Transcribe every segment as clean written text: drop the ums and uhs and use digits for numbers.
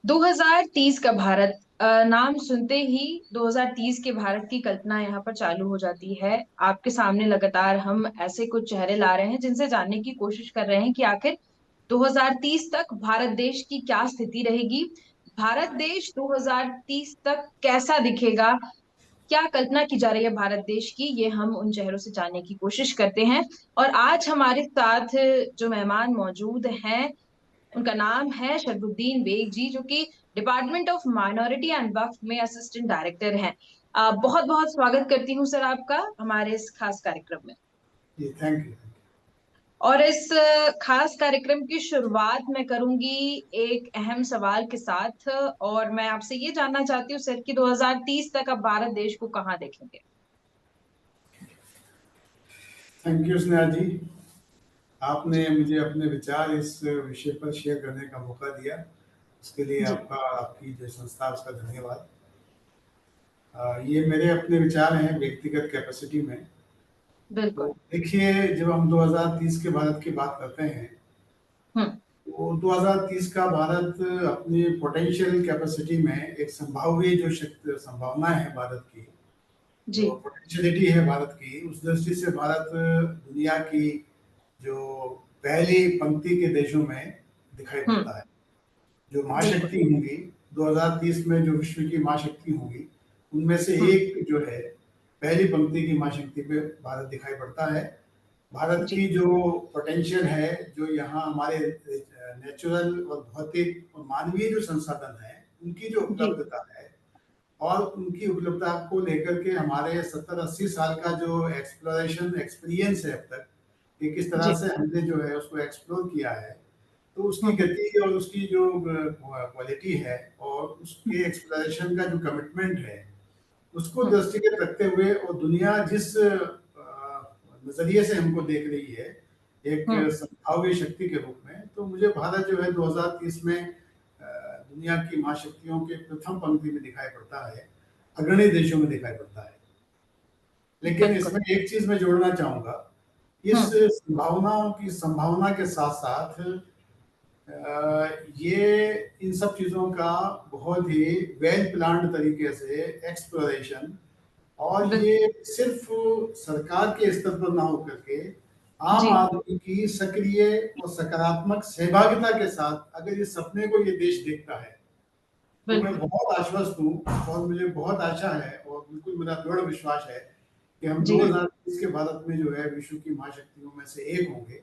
2030 का भारत, नाम सुनते ही 2030 के भारत की कल्पना यहाँ पर चालू हो जाती है। आपके सामने लगातार हम ऐसे कुछ चेहरे ला रहे हैं जिनसे जानने की कोशिश कर रहे हैं कि आखिर 2030 तक भारत देश की क्या स्थिति रहेगी। भारत देश 2030 तक कैसा दिखेगा, क्या कल्पना की जा रही है भारत देश की, ये हम उन चेहरों से जानने की कोशिश करते हैं। और आज हमारे साथ जो मेहमान मौजूद हैं, उनका नाम है शरफुद्दीन बेग जी, जो कि डिपार्टमेंट ऑफ माइनॉरिटी एंड वक्फ में असिस्टेंट डायरेक्टर हैं। बहुत बहुत स्वागत करती हूँ सर आपका हमारे इस खास कार्यक्रम में। जी थैंक यू। और इस खास कार्यक्रम की शुरुआत मैं करूंगी एक अहम सवाल के साथ, और मैं आपसे ये जानना चाहती हूँ सर कि 2030 तक आप भारत देश को कहाँ देखेंगे? थैंक यू स्नेहा जी, आपने मुझे अपने विचार इस विषय पर शेयर करने का मौका दिया, उसके लिए जी आपकी जो संस्था उसका धन्यवाद। ये मेरे अपने विचार हैं व्यक्तिगत कैपेसिटी में। तो बिल्कुल। देखिए, जब हम 2030 के भारत की बात करते हैं हम्म। तो 2030 का भारत अपनी पोटेंशियल कैपेसिटी में एक संभाव्य जो शक्ति संभावना है भारत की, जी। जो पोटेंशियलिटी है भारत की, उस दृष्टि से भारत दुनिया की जो पहली पंक्ति के देशों में दिखाई हम्म। पड़ता है। जो बिल्कुल। महाशक्ति होंगी 2030 में, जो विश्व की महाशक्ति होंगी, उनमें से हम्म। एक जो है पहली पंक्ति की महाशक्ति पे भारत दिखाई पड़ता है। भारत जी की जो पोटेंशियल है, जो यहाँ हमारे नेचुरल और भौतिक और मानवीय जो संसाधन है, उनकी जो जी। उपलब्धता है, और उनकी उपलब्धता को लेकर के हमारे 70-80 साल का जो एक्सप्लोरेशन एक्सपीरियंस है अब तक, कि किस तरह जी। से हमने जो है उसको एक्सप्लोर किया है, तो उसकी हम्म। गति और उसकी जो क्वालिटी है और उसके एक्सप्लोरेशन का जो कमिटमेंट है, उसको हम्म। दृष्टिगत रखते हुए, और दुनिया जिस नजरिए से हमको देख रही है एक हम्म। संभाव्य शक्ति के रूप में, तो मुझे भारत जो है 2030 में दुनिया की महाशक्तियों के प्रथम पंक्ति में दिखाई पड़ता है, अग्रणी देशों में दिखाई पड़ता है। लेकिन बिल्कुल। इसमें एक चीज मैं जोड़ना चाहूंगा, इस हम्म। संभावनाओं की संभावना के साथ साथ ये इन सब चीजों का बहुत ही वेल प्लान्ड तरीके से एक्सप्लोरेशन, और बिल्कुल। ये सिर्फ सरकार के स्तर पर ना होकर के आम जी आदमी की सक्रिय और सकारात्मक सहभागिता के साथ अगर इस सपने को ये देश देखता है, तो मैं बिल्कुल। बहुत आश्वस्त हूँ, और मुझे बहुत आशा है और बिल्कुल मेरा दृढ़ विश्वास है कि हम जी 2030 के भारत में जो है विश्व की महाशक्तियों में से एक होंगे,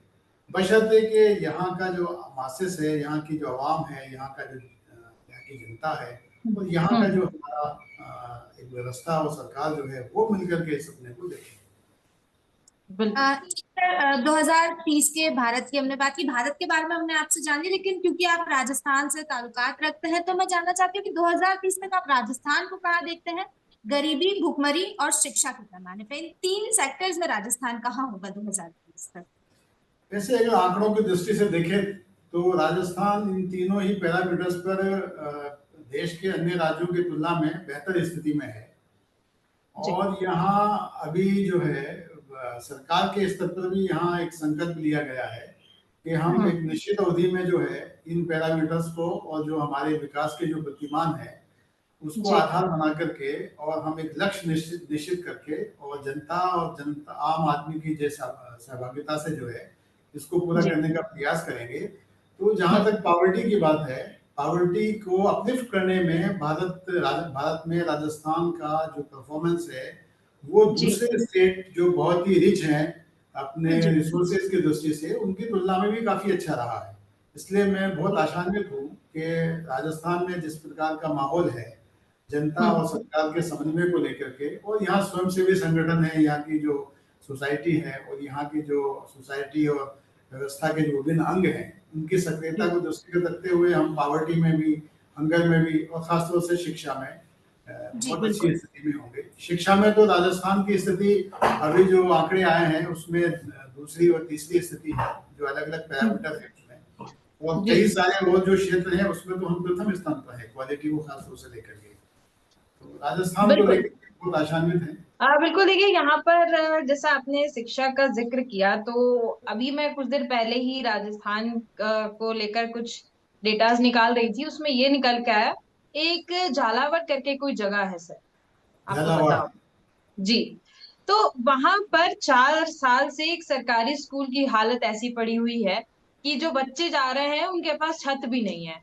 बशर्ते कि यहाँ का जो मासेस है, यहाँ की जो आवाम है, यहाँ का जो यहाँ की जनता है, और यहाँ का जो हम्म। हमारा एक व्यवस्था और सरकार जो है, वो मिलकर के इस सपने को देखे। बिल्कुल। 2030 के भारत की हमने बात की, भारत के बारे में हमने आपसे जान ली, लेकिन क्योंकि आप राजस्थान से ताल्लुकात रखते हैं तो मैं जानना चाहती हूँ कि 2030 में आप राजस्थान को कहाँ देखते हैं? गरीबी, भुखमरी और शिक्षा के पैमाने पे इन तीन सेक्टर्स में राजस्थान कहाँ होगा 2030 तक? वैसे अगर आंकड़ों की दृष्टि से देखें तो राजस्थान इन तीनों ही पैरामीटर्स पर देश के अन्य राज्यों की तुलना में बेहतर स्थिति में है। जी। और यहाँ अभी जो है सरकार के स्तर पर भी यहाँ एक संकल्प लिया गया है कि हम एक हम्म। निश्चित अवधि में जो है इन पैरामीटर्स को, और जो हमारे विकास के जो प्रतिमान है, उसको जी आधार बना करके, और हम एक लक्ष्य निश्चित निश्चित करके, और जनता आम आदमी की जैसा सहभागिता से जो है इसको पूरा जी। करने का प्रयास करेंगे। तो जहां हम्म। तक पावर्टी की बात है, पावर्टी को अपलिफ्ट करने में भारत में राजस्थान का जो परफॉर्मेंस है, वो जी दूसरे स्टेट जो बहुत ही रिच हैं अपने जी। रिसोर्सेज की दृष्टि से, उनकी तुलना में भी काफी अच्छा रहा है। इसलिए मैं बहुत आशान्वित हूँ कि राजस्थान में जिस प्रकार का माहौल है जनता हम्म। और सरकार के समन्वय को लेकर के, और यहाँ स्वयंसेवी संगठन है, यहाँ की जो सोसाइटी है, और यहाँ की जो सोसाइटी और व्यवस्था के जो विभिन्न अंग हैं, उनकी सक्रियता जी को दृष्टिगत रखते हुए हम पावर्टी में भी, हंगर में भी, और खासतौर से शिक्षा में जी बहुत अच्छी बिल्कुल। स्थिति में होंगे। शिक्षा में तो राजस्थान की स्थिति अभी जो आंकड़े आए हैं उसमें दूसरी और तीसरी स्थिति है, जो अलग अलग पैरामीटर है उसमें, और जी कई सारे और जो क्षेत्र हैं उसमें तो हम प्रथम स्थान पर है क्वालिटी को खास तौर से लेकर के। तो राजस्थान को बिल्कुल। लेकर के बहुत आशान्वित है। बिल्कुल, देखिए यहाँ पर जैसा आपने शिक्षा का जिक्र किया, तो अभी मैं कुछ देर पहले ही राजस्थान को लेकर कुछ डेटाज निकाल रही थी, उसमें ये निकल के आया, एक झालावाड़ करके कोई जगह है सर, आपको पता झालावाड़। हो? जी। तो वहां पर 4 साल से एक सरकारी स्कूल की हालत ऐसी पड़ी हुई है कि जो बच्चे जा रहे हैं उनके पास छत भी नहीं है,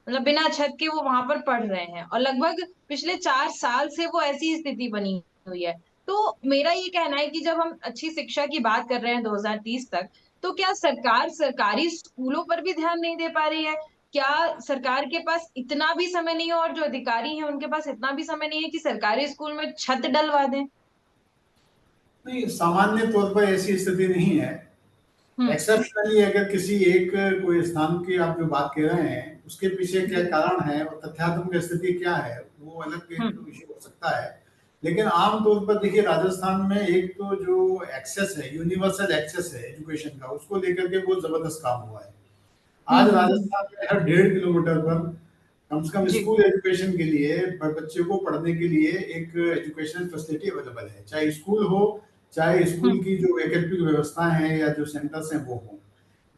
मतलब बिना छत के वो वहां पर पढ़ रहे हैं, और लगभग पिछले 4 साल से वो ऐसी स्थिति बनी हुई है। तो मेरा ये कहना है कि जब हम अच्छी शिक्षा की बात कर रहे हैं 2030 तक, तो क्या सरकार सरकारी स्कूलों पर भी ध्यान नहीं दे पा रही है? क्या सरकार के पास इतना भी समय नहीं है, और जो अधिकारी हैं उनके पास इतना भी समय नहीं है कि सरकारी स्कूल में छत डलवा दें? नहीं, सामान्य तौर पर ऐसी स्थिति नहीं है। हम्म। एक्सेप्शनली अगर किसी एक कोई स्थान की आप जो बात कह रहे हैं उसके पीछे क्या जी। कारण है और तथ्यात्मक स्थिति क्या है, वो अलग एक हम्म। विषय हो सकता है। लेकिन आम तौर पर देखिए, राजस्थान में एक तो जो एक्सेस है, यूनिवर्सल एक्सेस है एजुकेशन का, उसको लेकर के बहुत जबरदस्त काम हुआ है। हम्म। आज हम्म। राजस्थान में हर 1.5 किलोमीटर पर कम से कम जी। स्कूल एजुकेशन के लिए, बच्चे को पढ़ने के लिए एक एजुकेशन फैसिलिटी अवेलेबल है, चाहे स्कूल हो, चाहे हम्म। स्कूल की जो वैकल्पिक व्यवस्थाएं हैं या जो सेंटर्स हैं वो हो।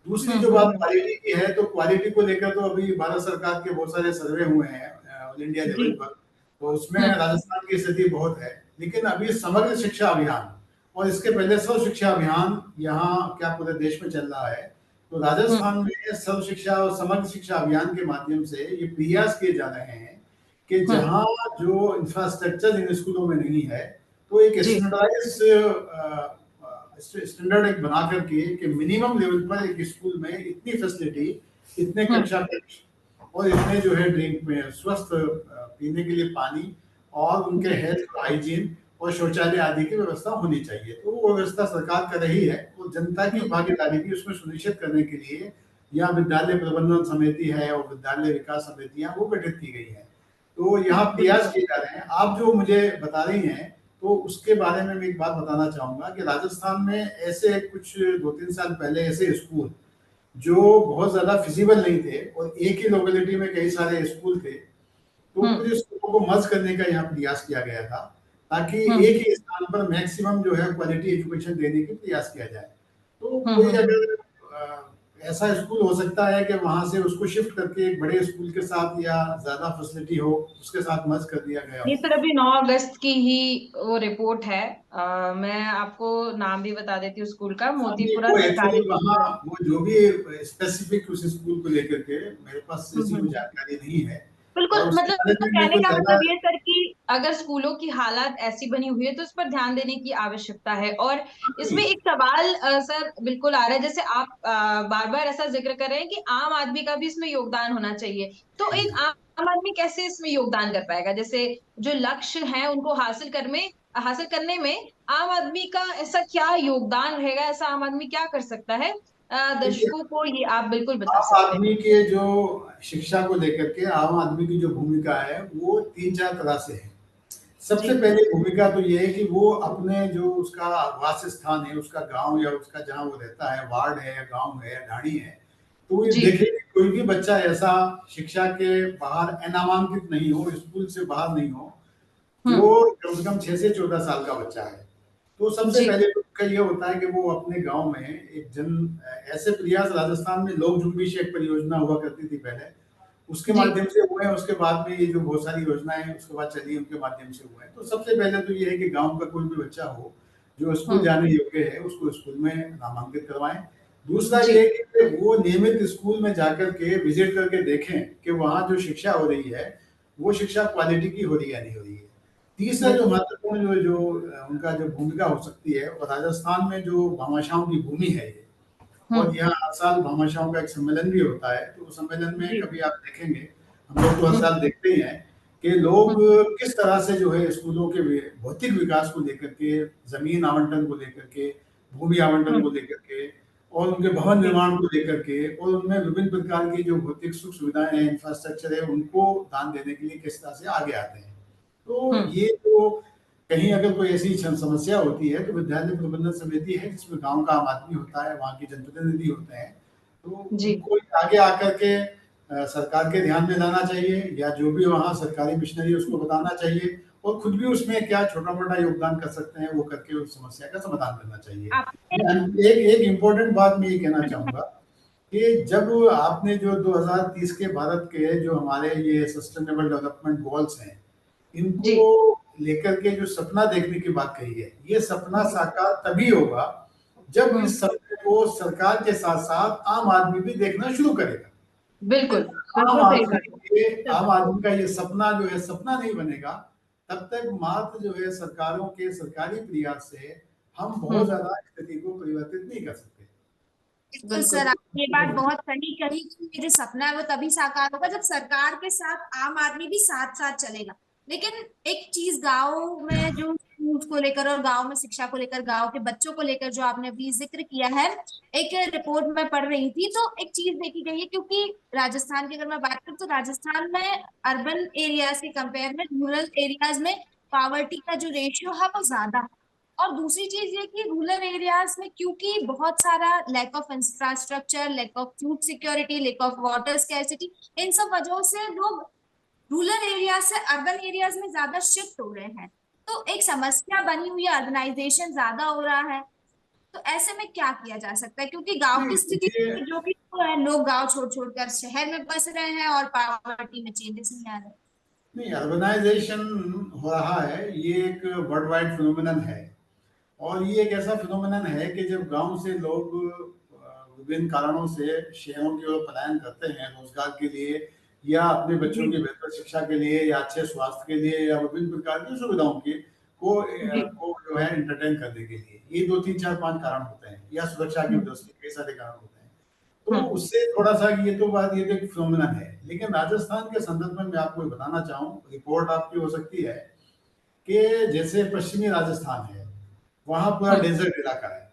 दूसरी हम्म। जो बात क्वालिटी की है, तो क्वालिटी को लेकर तो अभी भारत सरकार के बहुत सारे सर्वे हुए हैं ऑल इंडिया जी। लेवल पर, तो उसमें हम्म। राजस्थान की स्थिति बहुत है। लेकिन अभी समग्र शिक्षा अभियान और इसके पहले सर्व शिक्षा अभियान यहाँ क्या पूरे देश में चल रहा है, तो हम्म। राजस्थान में सर्व शिक्षा और समग्र शिक्षा अभियान के माध्यम से ये प्रयास किए जा रहे हैं कि हम्म। जहाँ जो इंफ्रास्ट्रक्चर इन स्कूलों में नहीं है, तो एक जी। स्टैंडर्ड एक बना करके कि मिनिमम लेवल पर एक स्कूल में इतनी फैसिलिटी, इतने हम्म। कक्षा कक्ष और इतने जो है ड्रिंक में स्वस्थ पीने के लिए पानी और उनके जी। हेल्थ हाइजीन और शौचालय आदि की व्यवस्था होनी चाहिए। तो वो व्यवस्था सरकार कर रही है, और जनता की हम्म। भागीदारी भी उसमें सुनिश्चित करने के लिए यहाँ विद्यालय प्रबंधन समिति है और विद्यालय विकास समितियां वो गठित की गई हैं। तो यहाँ प्रयास बिल्कुल। किए जा रहे हैं। आप जो मुझे बता रही हैं, तो उसके बारे में मैं एक बात बताना चाहूंगा कि राजस्थान में ऐसे कुछ 2-3 साल पहले ऐसे स्कूल जो बहुत ज्यादा फिजिबल नहीं थे और एक ही लोकेलिटी में कई सारे स्कूल थे, तो हम्म। कुछ स्कूलों को मर्ज करने का यहाँ प्रयास किया गया था, ताकि हम्म। एक ही स्थान पर मैक्सिमम जो है क्वालिटी एजुकेशन देने की प्रयास किया जाए। तो हम्म। कोई अगर ऐसा स्कूल हो सकता है कि वहां से उसको शिफ्ट करके एक बड़े स्कूल के साथ या ज्यादा फैसिलिटी हो उसके साथ मर्ज कर दिया गया ये हो। सर अभी 9 अगस्त की ही वो रिपोर्ट है। मैं आपको नाम भी बता देती हूँ स्कूल का, अभी मोतीपुरा वो सरकारी एक्चुअली वहाँ स्कूल है। वो जो भी स्पेसिफिक उस स्कूल को लेकर के मेरे पास ऐसी कोई हम्म। जानकारी नहीं है, बिल्कुल, और उसके मतलब बारे में मैं कहने कुछ का ज्यादा। मतलब ये सर कि अगर स्कूलों की हालत ऐसी बनी हुई है तो इस पर ध्यान देने की आवश्यकता है। और इसमें एक सवाल सर बिल्कुल आ रहा है, जैसे आप बार बार ऐसा जिक्र कर रहे हैं कि आम आदमी का भी इसमें योगदान होना चाहिए, तो एक आम आदमी कैसे इसमें योगदान कर पाएगा? जैसे जो लक्ष्य है उनको हासिल करने में आम आदमी का ऐसा क्या योगदान रहेगा, ऐसा आम आदमी क्या कर सकता है? देखिए, दर्शकों को ये आप बिल्कुल बता आम सकते हैं। आदमी के जो शिक्षा को लेकर के आम आदमी की जो भूमिका है वो 3-4 तरह से है। जी। सबसे पहले भूमिका तो ये है कि वो अपने जो उसका वास स्थान है, उसका गांव या उसका जहां वो रहता है, वार्ड है या गांव है या ढाणी है, तो ये जी। देखे कि कोई भी बच्चा ऐसा शिक्षा के बाहर अनामांकित नहीं हो, स्कूल से बाहर नहीं हो, हम्म। जो कम से कम 6 से 14 साल का बच्चा है। तो सबसे जी। पहले तो उसका ये होता है कि वो अपने गांव में एक ऐसे प्रयास, राजस्थान में लोक जुम्बिश एक परियोजना हुआ करती थी पहले, उसके जी। माध्यम से हुए हैं। उसके बाद में ये जो बहुत सारी योजनाएं उसके बाद चली उनके माध्यम से हुए हैं। तो सबसे पहले तो ये है कि गांव का कोई भी बच्चा हो जो स्कूल हम्म। जाने योग्य है, उसको स्कूल में नामांकित करवाएं। दूसरा जी। ये है कि वो नियमित स्कूल में जाकर के विजिट करके देखें कि वहाँ जो शिक्षा हो रही है वो शिक्षा क्वालिटी की हो रही है या नहीं हो रही है। तीसरा जो बिल्कुल। महत्वपूर्ण उनका जो भूमिका हो सकती है, और राजस्थान में जो भामाशाहों की भूमि है ये, और हम्म। यहाँ हर साल भामाशाहों का एक सम्मेलन भी होता है, तो उस सम्मेलन में जी। कभी आप देखेंगे, हम लोग तो हर हम्म। साल देखते ही हैं कि लोग हम्म। किस तरह से जो है स्कूलों के भौतिक विकास को लेकर के, जमीन आवंटन को लेकर के, भूमि आवंटन हम्म। को लेकर के, और उनके भवन जी। निर्माण को लेकर के, और उनमें विभिन्न प्रकार की जो भौतिक सुख सुविधाएं हैं, इंफ्रास्ट्रक्चर है, उनको दान देने के लिए किस तरह से आगे आते हैं। तो हम्म। ये तो कहीं अगर कोई ऐसी समस्या होती है तो विद्यालय प्रबंधन समिति है जिसमें गांव का आम आदमी होता है, वहाँ के जनप्रतिनिधि होते हैं, तो जी। उनको आगे आकर के सरकार के ध्यान में लाना चाहिए, या जो भी वहाँ सरकारी मिशनरी उसको बताना चाहिए, और खुद भी उसमें क्या छोटा मोटा योगदान कर सकते हैं वो करके उस समस्या का समाधान करना चाहिए। आपने एक एक इम्पोर्टेंट बात मैं ये कहना चाहूंगा कि जब आपने जो 2030 के भारत के जो हमारे ये सस्टेनेबल डेवलपमेंट गोल्स हैं, जी इनको लेकर के जो सपना देखने की बात कही है, ये सपना जी। साकार तभी होगा जब हम्म। इस सपने को सरकार के साथ साथ आम आदमी भी देखना शुरू करेगा। बिल्कुल आम बिल्कुल सही आदमी बात आम आदमी का ये सपना जो है सपना नहीं बनेगा तब तक मात्र जो है सरकारों के सरकारी प्रयास से हम है। बहुत ज्यादा स्थिति को परिवर्तित नहीं कर सकते। बिल्कुल बिल्कुल सर, आप ये बात बहुत सही कही कि ये जो सपना है वो तभी साकार होगा जब सरकार के साथ आम आदमी भी साथ साथ चलेगा। लेकिन एक चीज गांव में जो स्कूल को लेकर और गांव में शिक्षा को लेकर, गांव के बच्चों को लेकर जो आपने अभी जिक्र किया है, एक रिपोर्ट में पढ़ रही थी तो एक चीज देखी गई है, क्योंकि राजस्थान की अगर मैं बात करूँ तो राजस्थान में अर्बन एरियाज के कंपेयर में रूरल एरियाज में पॉवर्टी का जो रेशियो है वो ज्यादा है। और दूसरी चीज ये कि रूरल एरियाज में क्योंकि बहुत सारा lack of infrastructure, lack of food security, lack of water scarcity, इन सब वजहों से लोग रूरल एरियाज से अर्बन एरियाज में ज्यादा शिफ्ट हो रहे हैं। तो एक समस्या बनी हुई है, अर्बनाइजेशन ज्यादा हो रहा है। तो ऐसे में क्या किया जा सकता है, क्योंकि गांव की स्थिति ये जो कि तो है, लोग गांव छोड़ छोड़ कर शहर में बस रहे हैं और पॉवर्टी में चेंजेस नहीं आ रहे। नहीं, अर्बनाइजेशन हो रहा है, ये एक वर्ल्ड वाइड फिनोमिनन है। और ये एक ऐसा फिनोमिनन है कि जब गांव से लोग विभिन्न कारणों से शहरों की ओर पलायन करते हैं रोजगार के लिए या अपने बच्चों जी की बेहतर शिक्षा के लिए या अच्छे स्वास्थ्य के लिए या विभिन्न प्रकार की सुविधाओं के जी। को जो है एंटरटेन करने के लिए, ये 2 3 4 5 कारण होते हैं या सुरक्षा की वजह से कई सारे कारण होते हैं। तो हम्म। उससे थोड़ा सा ये तो बात, ये तो एक फिनोमिनन है। लेकिन राजस्थान के संदर्भ में मैं आपको बताना चाहूँ, रिपोर्ट आपकी हो सकती है कि जैसे पश्चिमी राजस्थान है, वहाँ पूरा हम्म। डेजर्ट इलाका है,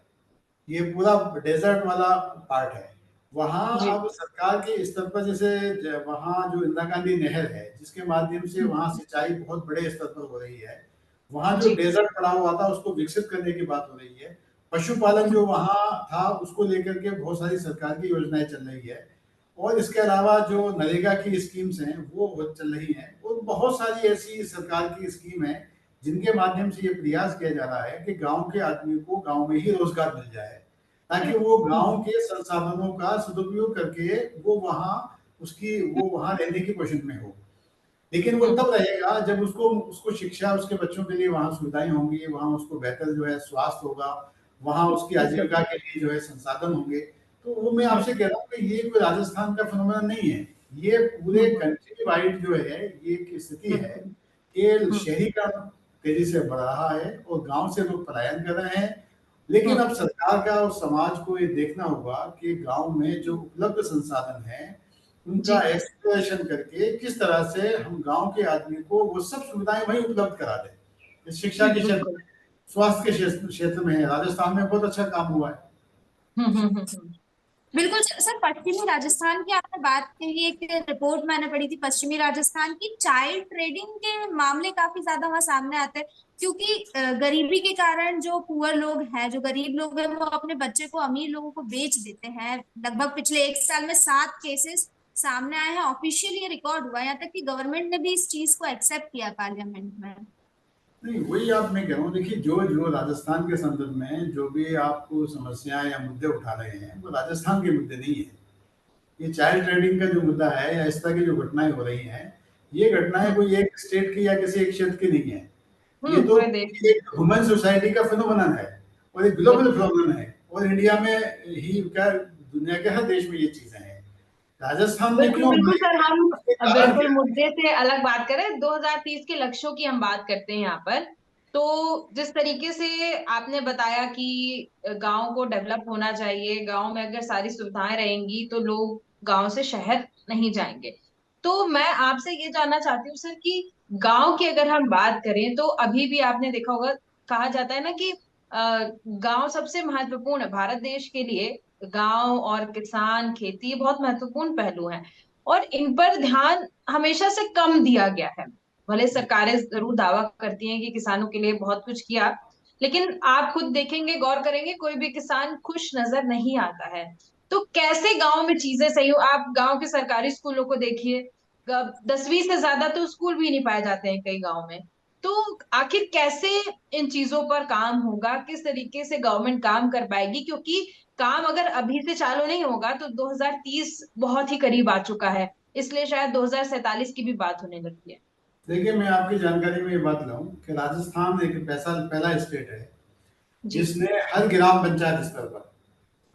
ये पूरा डेजर्ट वाला पार्ट है। वहाँ जी। अब सरकार के स्तर पर जैसे वहाँ जो इंदिरा गांधी नहर है जिसके माध्यम से वहाँ सिंचाई बहुत बड़े स्तर पर हो रही है, वहाँ जो जी। डेजर्ट पड़ा हुआ था उसको विकसित करने की बात हो रही है। पशुपालन जो वहाँ था उसको लेकर के बहुत सारी सरकार की योजनाएं चल रही है। और इसके अलावा जो नरेगा की स्कीम्स हैं वो चल रही हैं, और बहुत सारी ऐसी सरकार की स्कीम है जिनके माध्यम से ये प्रयास किया जा रहा है कि गांव के आदमी को गांव में ही रोजगार मिल जाए, ताकि वो गांव के संसाधनों का सदुपयोग करके वो वहां रहने की कोशिश में हो। लेकिन वो तब रहेगा जब उसको उसको शिक्षा, उसके बच्चों के लिए वहां सुविधाएं होंगी, वहां उसको बेहतर जो है स्वास्थ्य होगा, वहां उसकी बिल्कुल। आजीविका के लिए जो है संसाधन होंगे। तो वो मैं हम्म। आपसे कह रहा हूँ कि ये कोई राजस्थान का फिनोमेना नहीं है, ये पूरे हम्म। कंट्री वाइड जो है ये एक स्थिति है बिल्कुल। कि हम्म। शहरीकरण तेजी से बढ़ रहा है और गांव से लोग पलायन कर रहे हैं। लेकिन हम्म। अब सरकार का और समाज को ये देखना होगा कि गांव में जो उपलब्ध संसाधन हैं उनका जी एक्सप्लोरेशन करके किस तरह से हम गांव के आदमी को वो सब सुविधाएं वहीं उपलब्ध करा दें। शिक्षा के क्षेत्र बिल्कुल। में, स्वास्थ्य के क्षेत्र में है, राजस्थान में बहुत अच्छा काम हुआ है। हम्म। बिल्कुल सर, पश्चिमी राजस्थान की आपने बात कही, एक रिपोर्ट मैंने पढ़ी थी पश्चिमी राजस्थान की, चाइल्ड ट्रेडिंग के मामले काफी ज्यादा वहां सामने आते हैं, क्योंकि गरीबी के कारण जो पुअर लोग हैं, जो गरीब लोग हैं, वो अपने बच्चे को अमीर लोगों को बेच देते हैं। लगभग पिछले 1 साल में 7 केसेस सामने आए हैं, ऑफिशियली ये रिकॉर्ड हुआ है, यहाँ तक कि गवर्नमेंट ने भी इस चीज को एक्सेप्ट किया पार्लियामेंट में। नहीं, वही आप मैं कह रहा हूँ, देखिए जो जो राजस्थान के संदर्भ में जो भी आपको समस्याएं या मुद्दे उठा रहे हैं वो राजस्थान के मुद्दे नहीं है। ये चाइल्ड ट्रेडिंग का जो मुद्दा है या इस तरह की जो घटनाएं हो रही हैं, ये घटनाएं कोई एक स्टेट की या किसी एक क्षेत्र की नहीं है। ये तो पूरे देश में। एक ह्यूमन सोसाइटी का फिनोमेनन है और एक ग्लोबल बिल्कुल फिनोमेनन है, और इंडिया में ही क्या, दुनिया के हर देश में ये चीजें हैं। राजस्थान में बिल्कुल क्यों हो बिल्कुल रही सर, है, हम उसके कारण बिल्कुल क्या है? मुद्दे से अलग बात करें, 2030 के लक्ष्यों की हम बात करते हैं यहाँ पर। तो जिस तरीके से आपने बताया कि गांव को डेवलप होना चाहिए, गांव में अगर सारी सुविधाएं रहेंगी तो लोग गांव से शहर नहीं जाएंगे। तो मैं आपसे ये जानना चाहती हूँ सर कि गांव की अगर हम बात करें तो अभी भी आपने देखा होगा, कहा जाता है ना कि गांव सबसे महत्वपूर्ण है भारत देश के लिए। गांव और किसान, खेती, ये बहुत महत्वपूर्ण पहलू हैं और इन पर ध्यान हमेशा से कम दिया गया है। भले जी। सरकारें जरूर दावा करती हैं कि किसानों के लिए बहुत कुछ किया, लेकिन आप खुद देखेंगे, गौर करेंगे, कोई भी किसान खुश नजर नहीं आता है। तो कैसे गांव में चीजें सही हो? आप गांव के सरकारी स्कूलों को देखिए, 10वीं से ज्यादा तो स्कूल भी नहीं पाए जाते हैं कई गांव में। तो आखिर कैसे इन चीजों पर काम होगा, किस तरीके से गवर्नमेंट काम कर पाएगी? क्योंकि काम अगर अभी से चालू नहीं होगा तो 2030 बहुत ही करीब आ चुका है, इसलिए शायद 2047 की भी बात होने लगी है। देखिए, मैं आपकी जानकारी में ये बात लाऊं कि राजस्थान एक पैसा पहला स्टेट है जी। जिसने हर ग्राम पंचायत स्तर पर,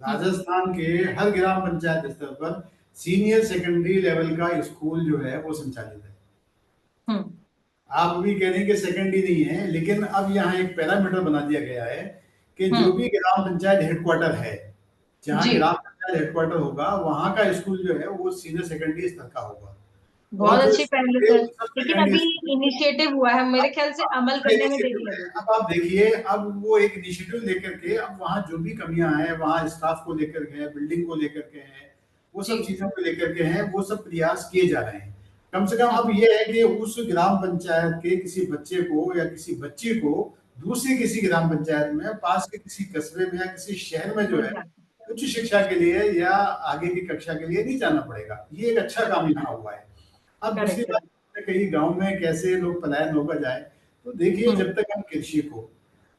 हम्म। राजस्थान के हर ग्राम पंचायत स्तर पर सीनियर सेकेंडरी लेवल का स्कूल जो है वो संचालित है। हम्म। आप भी कह रहे हैं कि सेकेंडरी नहीं है, लेकिन अब यहाँ एक पैरामीटर बना दिया गया है कि जो हम्म। भी ग्राम पंचायत हेडक्वार्टर है, जहाँ जी। ग्राम पंचायत हेडक्वार्टर होगा, वहाँ का स्कूल जो है वो सीनियर सेकेंडरी स्तर का होगा। बहुत और फिर अच्छी पहल है फिर सर, सब लेकिन सेकेंडरी अभी इनिशिएटिव हुआ है, मेरे ख्याल से अमल करने में देरी इनिशिएटिव है। लगेगी। अब आप देखिए, अब वो एक इनिशिएटिव लेकर के अब वहाँ जो भी कमियां हैं, वहाँ स्टाफ को लेकर के हैं, बिल्डिंग को लेकर के हैं, वो जी। सब चीजों को लेकर के हैं, वो सब प्रयास किए जा रहे हैं। कम से कम अब हम्म। ये है कि उस ग्राम पंचायत के किसी बच्चे को या किसी बच्ची को दूसरी किसी ग्राम पंचायत में, पास के किसी कस्बे में या किसी शहर में जो मिल है जाता उच्च शिक्षा के लिए या आगे की कक्षा के लिए नहीं जाना पड़ेगा। ये एक अच्छा काम यहाँ हुआ है। अब दूसरी करेक्ट बात, करेक्ट। कहीं गांव में कैसे लोग पलायन होकर जाए, तो देखिए, हम्म। जब तक हम कृषि को,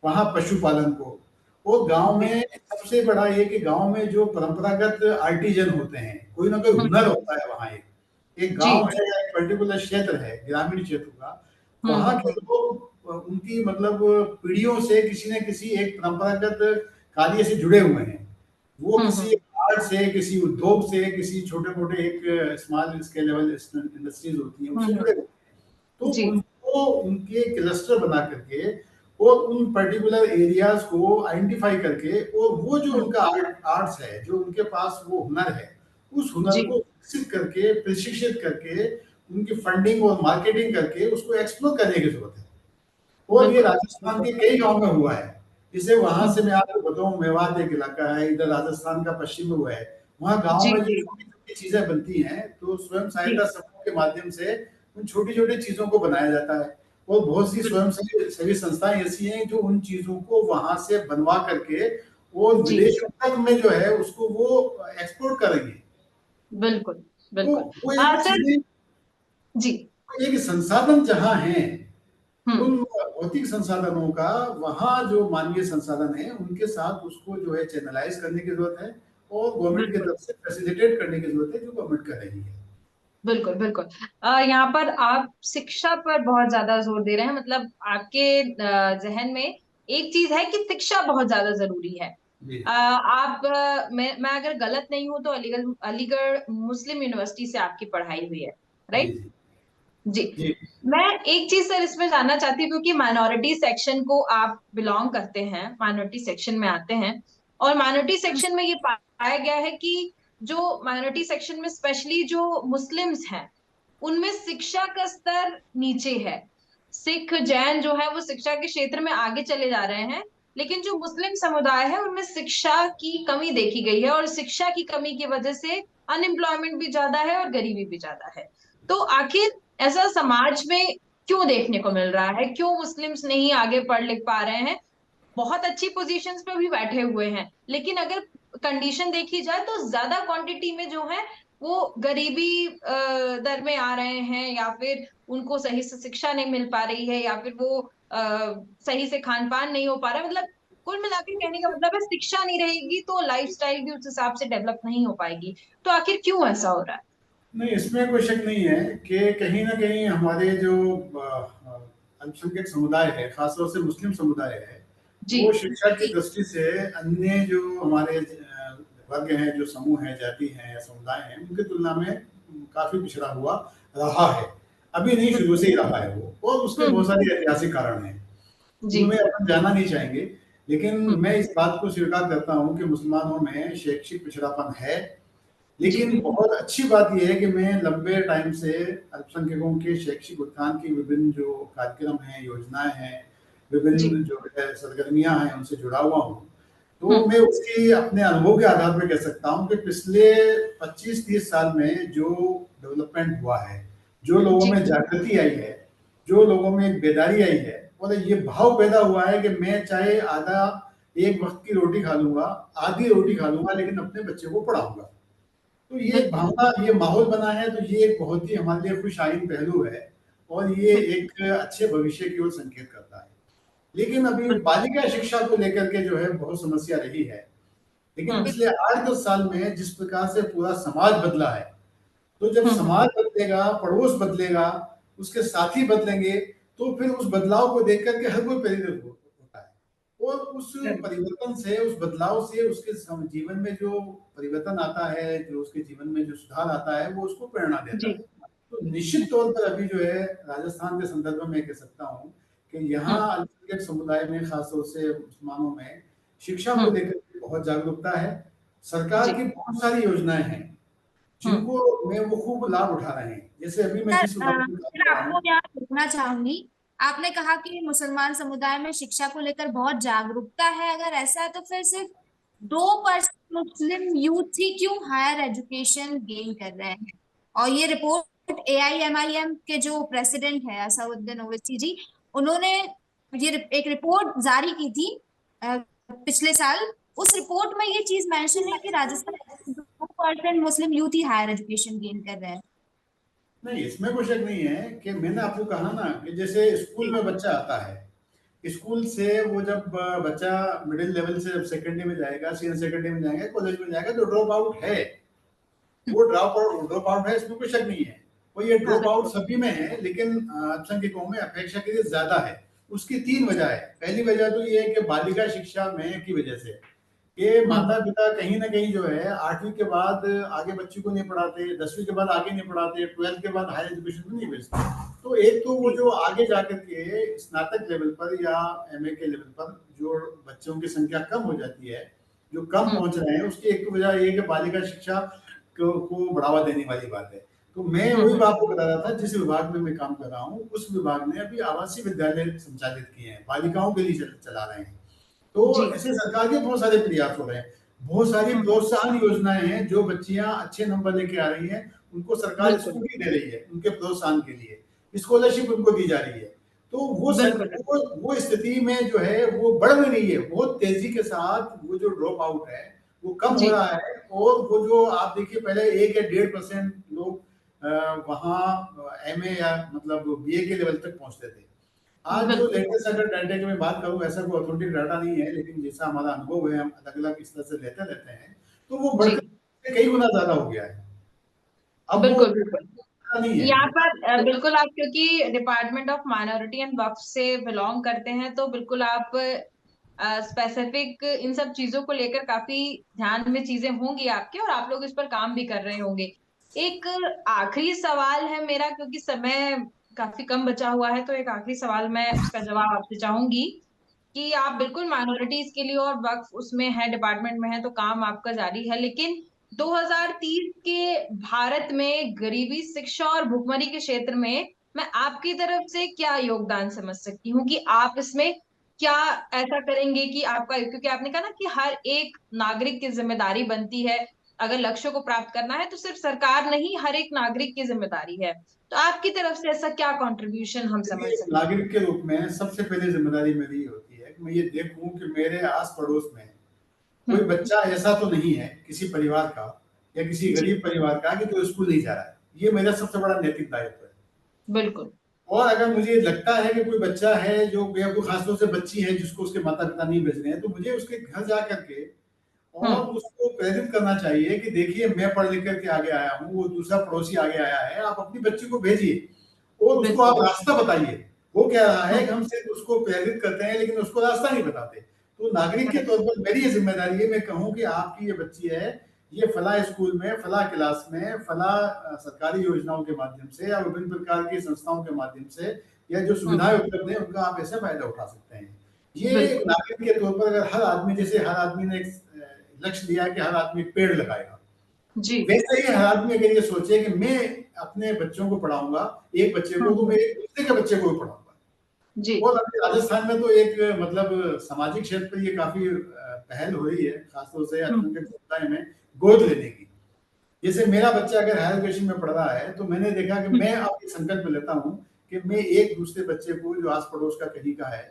वहाँ पशुपालन को, वो गांव जी। में सबसे बड़ा ये कि गांव में जो परंपरागत आर्टिजन होते हैं, कोई ना कोई हुनर हम्म। होता है वहाँ। एक जी। गांव है या एक पर्टिकुलर क्षेत्र है, ग्रामीण क्षेत्र का, वहाँ के लोग उनकी मतलब पीढ़ियों से किसी न किसी एक परंपरागत कार्य से जुड़े हुए हैं। वो किसी हम्म। आर्ट से, किसी उद्योग से, किसी छोटे मोटे एक स्मॉल स्केल लेवल इंडस्ट्रीज होती हैं, उससे हम्म। जुड़े हुए हैं। तो जी। उनको उनके क्लस्टर बना करके और उन पर्टिकुलर एरियाज को आइडेंटिफाई करके, और वो जो हम्म। उनका आर्ट्स है, जो उनके पास वो हुनर है, उस हुनर जी। को विकसित करके, प्रशिक्षित करके, उनकी फंडिंग और मार्केटिंग करके उसको एक्सप्लोर करने की जरूरत है। और ये बिल्कुल राजस्थान बिल्कुल। के कई गांव में हुआ है। जैसे वहां से हम्म। मैं आपको बताऊं, मेवात एक इलाका है इधर राजस्थान का पश्चिम में हुआ है। वहाँ गांव जी। में जो जी। छोटी छोटी चीजें बनती हैं, तो स्वयं जी। सहायता समूह के माध्यम से उन छोटी छोटी चीजों को बनाया जाता है। और बहुत सी स्वयं बिल्कुल। सेवी संस्थाएं ऐसी हैं जो उन चीजों को वहां से बनवा करके और जी। विदेशों तक में जो है उसको वो एक्सपोर्ट करेंगे। बिल्कुल तो बिल्कुल। वो एक सर। चीजें, जी। एक संसाधन जहाँ है, हम्म। उन भौतिक संसाधनों का वहाँ जो मानवीय संसाधन है उनके साथ उसको जो है चैनलाइज करने की जरूरत है, और गवर्नमेंट की बिल्कुल तरफ से फैसिलिटेट करने की जरूरत है, जो गवर्नमेंट कर रही है। बिल्कुल। बिल्कुल। यहाँ पर आप शिक्षा पर बहुत ज्यादा जोर दे रहे हैं, मतलब आपके जहन में एक चीज है कि शिक्षा बहुत ज्यादा जरूरी है। जी आप मैं अगर गलत नहीं हूं तो अलीगढ़ अलीगढ़ मुस्लिम यूनिवर्सिटी से आपकी पढ़ाई हुई है, जी राइट? जी जी। जी मैं एक चीज सर इसमें जानना चाहती हूँ, क्योंकि माइनॉरिटी सेक्शन को आप बिलोंग करते हैं, माइनॉरिटी सेक्शन में आते हैं, और माइनॉरिटी सेक्शन में ये पाया गया है कि जो माइनॉरिटी सेक्शन में स्पेशली जो मुस्लिम्स हैं, उनमें शिक्षा का स्तर नीचे है। सिख जैन जो है वो शिक्षा के क्षेत्र में आगे चले जा रहे हैं, लेकिन जो मुस्लिम समुदाय है उनमें शिक्षा की कमी देखी गई है, और शिक्षा की कमी की वजह से अनएम्प्लॉयमेंट भी ज्यादा है और गरीबी भी ज्यादा है। तो आखिर ऐसा समाज में क्यों देखने को मिल रहा है? क्यों मुस्लिम्स नहीं आगे पढ़ लिख पा रहे हैं? बहुत अच्छी पोजीशंस पे भी बैठे हुए हैं, लेकिन अगर कंडीशन देखी जाए तो ज्यादा क्वांटिटी में जो है वो गरीबी दर में आ रहे हैं, या फिर उनको सही से शिक्षा नहीं मिल पा रही है, या फिर वो सही से खान पान नहीं हो पा रहा है। मतलब कुल मिलाकर कहने का मतलब है, शिक्षा नहीं रहेगी तो लाइफस्टाइल भी उस हिसाब से डेवलप नहीं हो पाएगी। तो आखिर क्यों ऐसा हो रहा है? नहीं, इसमें कोई शक नहीं है कि कहीं ना कहीं हमारे जो अल्पसंख्यक समुदाय है, खासतौर से मुस्लिम समुदाय है, जी। वो शिक्षा की दृष्टि से अन्य जो हमारे वर्ग हैं, जो समूह हैं, जाति हैं या समुदाय हैं, उनकी तुलना में काफी पिछड़ा हुआ रहा है। अभी नहीं, शुरू से ही रहा है वो, और उसके बहुत हम्म। सारे ऐतिहासिक कारण हैं, जी। उनमें अपन जाना नहीं चाहेंगे। लेकिन हम्म। मैं इस बात को स्वीकार करता हूँ कि मुसलमानों में शैक्षिक पिछड़ापन है। जी। लेकिन बहुत अच्छी बात यह है कि मैं लंबे टाइम से अल्पसंख्यकों के शैक्षिक उत्थान की विभिन्न जो कार्यक्रम हैं, योजनाएं हैं, जी। विभिन्न जो है सरगर्मियां हैं, उनसे जुड़ा हुआ हूँ। तो हम्म। मैं उसकी अपने अनुभव के आधार पर कह सकता हूँ कि पिछले 25-30 साल में जो डेवलपमेंट हुआ है, जो लोगों जी। में जागृति आई है, जो लोगों में एक बेदारी आई है, और ये भाव पैदा हुआ है कि मैं चाहे आधा एक वक्त की रोटी खा लूंगा, आधी रोटी खा लूंगा, लेकिन अपने बच्चे को पढ़ाऊंगा। तो ये एक बिल्कुल भावना, ये माहौल बना है, तो ये एक बहुत ही हमारे लिए खुशाइन पहलू है, और ये बिल्कुल। एक अच्छे भविष्य की ओर संकेत करता है। लेकिन अभी बिल्कुल। बालिका शिक्षा को लेकर के जो है बहुत समस्या रही है। लेकिन पिछले 8-10 साल में जिस प्रकार से पूरा समाज बदला है, तो जब समाज बदलेगा, पड़ोस बदलेगा, उसके साथी बदलेंगे, तो फिर उस बदलाव को देख करके हर कोई प्रेरित होता है और उस परिवर्तन से, उस बदलाव से उसके जीवन में जो परिवर्तन आता है, जो उसके जीवन में जो सुधार आता है, वो उसको प्रेरणा देता है। तो निश्चित तौर पर अभी जो है राजस्थान के संदर्भ में मैं कह सकता हूँ कि यहाँ अल्पसंख्यक समुदाय में, खासतौर से मुसलमानों में शिक्षा को लेकर बहुत जागरूकता है। सरकार की बहुत सारी योजनाएं हैं जिनको मैं वो खूब लाभ उठा रहे हैं। जैसे अभी मैं जिस आपको यहाँ पूछना चाहूंगी, आपने कहा कि मुसलमान समुदाय में शिक्षा को लेकर बहुत जागरूकता है। अगर ऐसा है तो फिर सिर्फ 2% मुस्लिम यूथ ही क्यों हायर एजुकेशन गेन कर रहे हैं? और ये रिपोर्ट AIMIM के जो प्रेसिडेंट है असदुद्दीन ओवैसी जी, उन्होंने ये एक रिपोर्ट जारी की थी पिछले साल। उस रिपोर्ट में ये चीज मेंशन है कि राजस्थान 2% मुस्लिम यूथ ही हायर एजुकेशन गेन कर रहे हैं। नहीं, इसमें कोई शक नहीं है कि मैंने आपको कहा ना कि जैसे स्कूल में बच्चा आता है, स्कूल से वो जब बच्चा मिडिल लेवल से जब सेकेंडरी में जाएगा, सीनियर सेकेंडरी में जाएगा, कॉलेज में जाएगा, तो ड्रॉप आउट है, वो ड्रॉप आउट है, इसमें कोई शक नहीं है। वो ये ड्रॉप आउट सभी में है, लेकिन अल्पसंख्यकों में अपेक्षाकृत ज्यादा है। उसकी 3 वजह है। पहली वजह तो ये है कि बालिका शिक्षा में की वजह से ये माता पिता कहीं ना कहीं जो है 8वीं के बाद आगे बच्ची को नहीं पढ़ाते, 10वीं के बाद आगे नहीं पढ़ाते, 12th के बाद हायर एजुकेशन में नहीं भेजते। तो एक तो वो जो आगे जाकर के स्नातक लेवल पर या MA के लेवल पर जो बच्चों की संख्या कम हो जाती है, जो कम पहुंच रहे हैं, उसकी एक तो वजह ये है कि बालिका शिक्षा को बढ़ावा देने वाली बात है। तो मैं वही बात को बता रहा था, जिस विभाग में मैं काम कर रहा हूँ, उस विभाग ने अभी आवासीय विद्यालय संचालित किए हैं, बालिकाओं के लिए चला रहे हैं। तो ऐसे सरकार के बहुत सारे प्रयास हो रहे हैं, बहुत सारी प्रोत्साहन योजनाएं हैं। जो बच्चियां अच्छे नंबर लेके आ रही हैं, उनको सरकार स्कूटी दे रही है उनके प्रोत्साहन के लिए, स्कॉलरशिप उनको दी जा रही है। तो वो स्थिति में जो है वो बढ़ नहीं रही है, बहुत तेजी के साथ वो जो ड्रॉप आउट है वो कम हो रहा है। और वो जो आप देखिए, पहले 1 या 1.5% लोग वहाँ MA या मतलब BA के लेवल तक पहुंचते थे। आज जो लेटेस्ट अगर डाटा की मैं बात करूं, ऐसा कोई ऑथेंटिक डाटा नहीं है, लेकिन जैसा हमारा अनुभव है, हम अलग-अलग स्तर से लेते रहते हैं, तो वो बढ़कर कई गुना ज्यादा हो गया है। अब बिल्कुल बिल्कुल नहीं है यहाँ पर बिल्कुल आप क्योंकि डिपार्टमेंट ऑफ माइनॉरिटी एंड वक्फ से बिलोंग करते हैं, तो बिल्कुल आप स्पेसिफिक इन सब चीजों को लेकर काफी ध्यान में चीजें होंगी आपके, और आप लोग इस पर काम भी कर रहे होंगे। एक आखिरी सवाल है मेरा, क्योंकि समय काफी कम बचा हुआ है, तो एक आखिरी सवाल मैं उसका जवाब आपसे चाहूंगी कि आप बिल्कुल माइनॉरिटीज के लिए और वक्फ उसमें है, डिपार्टमेंट में है, तो काम आपका जारी है, लेकिन 2030 के भारत में गरीबी, शिक्षा और भुखमरी के क्षेत्र में मैं आपकी तरफ से क्या योगदान समझ सकती हूँ कि आप इसमें क्या ऐसा करेंगे कि आपका, क्योंकि आपने कहा ना कि हर एक नागरिक की जिम्मेदारी बनती है, अगर लक्ष्यों को प्राप्त करना है तो सिर्फ सरकार नहीं, हर एक नागरिक की जिम्मेदारी है। तो आपकी तरफ से ऐसा क्या कंट्रीब्यूशन हम समझ सकते हैं? नागरिक के रूप में सबसे पहले जिम्मेदारी मेरी होती है कि मैं ये देखूं कि मेरे आस पड़ोस में कोई बच्चा ऐसा तो नहीं है किसी परिवार का या किसी गरीब परिवार का कि जो स्कूल नहीं जा रहा है। ये मेरा सबसे बड़ा नैतिक दायित्व है। बिल्कुल। और अगर मुझे लगता है कि कोई बच्चा है जो खासतौर से बच्ची है जिसको उसके माता पिता नहीं भेज रहे हैं, तो मुझे उसके घर जा करके और उसको प्रेरित करना चाहिए कि देखिए, मैं पढ़ लिख करके आगे आया हूँ, वो दूसरा पड़ोसी आगे आया है, आप अपनी बच्ची को भेजिए और उसको आप रास्ता बताइए। वो कह रहा है कि हम सिर्फ उसको प्रेरित करते हैं लेकिन उसको रास्ता नहीं बताते। तो नागरिक के तौर पर मेरी ये जिम्मेदारी है, मैं कहूँ कि आपकी ये बच्ची है, ये फला स्कूल में, फला क्लास में, फला सरकारी योजनाओं के माध्यम से या विभिन्न प्रकार की संस्थाओं के माध्यम से या जो सुविधाएं उपलब्ध है उनका आप ऐसे फायदा उठा सकते हैं। ये नागरिक के तौर पर अगर हर आदमी, जैसे हर आदमी ने एक लक्ष्य लिया कि हर आदमी पेड़ लगाएगा, वैसे ही हर आदमी अगर ये सोचे कि मैं अपने बच्चों को पढ़ाऊंगा, एक बच्चे को तो मैं एक दूसरे के बच्चे को भी पढ़ाऊंगा। और अभी राजस्थान में तो एक मतलब सामाजिक क्षेत्र पर ये काफी पहल हो रही है, खासतौर से अल्पसंख्यक समुदाय में गोद लेने की। जैसे मेरा बच्चा अगर हायर एजुकेशन में पढ़ रहा है, तो मैंने देखा कि मैं अब एक संकल्प लेता हूँ कि मैं एक दूसरे बच्चे को जो आस पड़ोस का कहीं का है,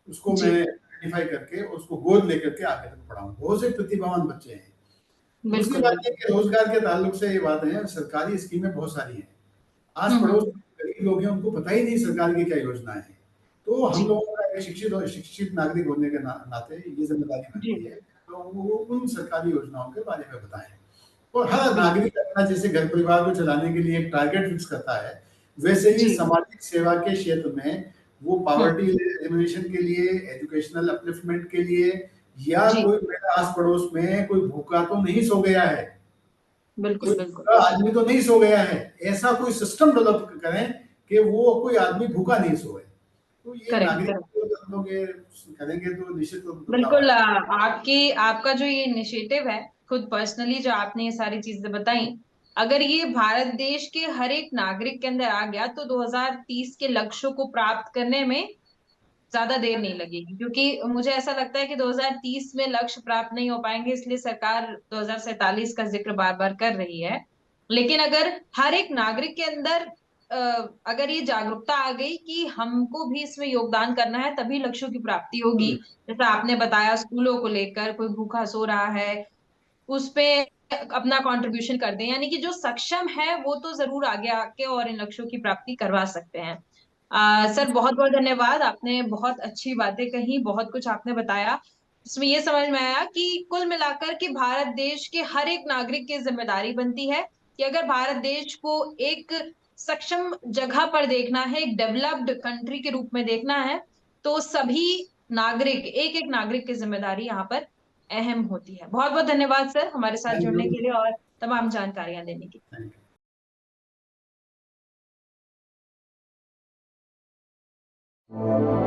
उसको मैं आइडेंटिफाई करके उसको गोद लेकर के आगे तक पढ़ाऊं। बहुत से प्रतिभावान बच्चे हैं। दूसरी बात है कि रोजगार के ताल्लुक से ये बात है, सरकारी स्कीमें बहुत सारी हैं, आस पड़ोस गरीब लोग हैं, उनको पता ही नहीं सरकार की क्या योजनाएं हैं। तो हम लोगों का शिक्षित नागरिक होने के नाते ये जिम्मेदारी बनती है तो वो उन सरकारी योजनाओं के बारे में बताएं। और हर नागरिक अपना जैसे घर परिवार को चलाने के लिए एक टारगेट फिक्स करता है, वैसे ही जी। सामाजिक सेवा के क्षेत्र में वो पॉवर्टी एलिमिनेशन के लिए, एजुकेशनल अपलिफ्टमेंट के लिए, या जी। कोई मेरे आस पड़ोस में कोई भूखा तो नहीं सो गया है, बिल्कुल कोई बिल्कुल। भूखा आदमी तो नहीं सो गया है, ऐसा कोई सिस्टम डेवलप करें कि वो कोई आदमी भूखा नहीं सोए। तो ये करेक्ट नागरिक करेक्ट। हम लोग ये करेंगे तो निश्चित रूप से बदलाव बिल्कुल। आएगा। आपका जो ये इनिशिएटिव है, खुद पर्सनली जो आपने ये सारी चीजें बताई, अगर ये भारत देश के हर एक नागरिक के अंदर आ गया तो 2030 के लक्ष्यों को प्राप्त करने में ज्यादा देर नहीं लगेगी। क्योंकि मुझे ऐसा लगता है कि 2030 में लक्ष्य प्राप्त नहीं हो पाएंगे, इसलिए सरकार 2047 का जिक्र बार बार कर रही है। लेकिन अगर हर एक नागरिक के अंदर अगर ये जागरूकता आ गई कि हमको भी इसमें योगदान करना है, तभी लक्ष्यों की प्राप्ति होगी। जैसा आपने बताया, स्कूलों को लेकर कोई भूखा सो रहा है, उस पे अपना कंट्रीब्यूशन कर दें, यानी कि जो सक्षम है वो तो जरूर आगे आके और इन लक्ष्यों की प्राप्ति करवा सकते हैं। सर, बहुत बहुत धन्यवाद। आपने बहुत अच्छी बातें कही, बहुत कुछ आपने बताया। इसमें ये समझ में आया कि कुल मिलाकर के भारत देश के हर एक नागरिक की जिम्मेदारी बनती है कि अगर भारत देश को एक सक्षम जगह पर देखना है, एक डेवलप्ड कंट्री के रूप में देखना है, तो सभी नागरिक, एक एक नागरिक की जिम्मेदारी यहाँ पर अहम होती है। बहुत बहुत धन्यवाद सर, हमारे साथ थैंक जुड़ने यू। के लिए और तमाम जानकारियां देने के लिए। Thank you.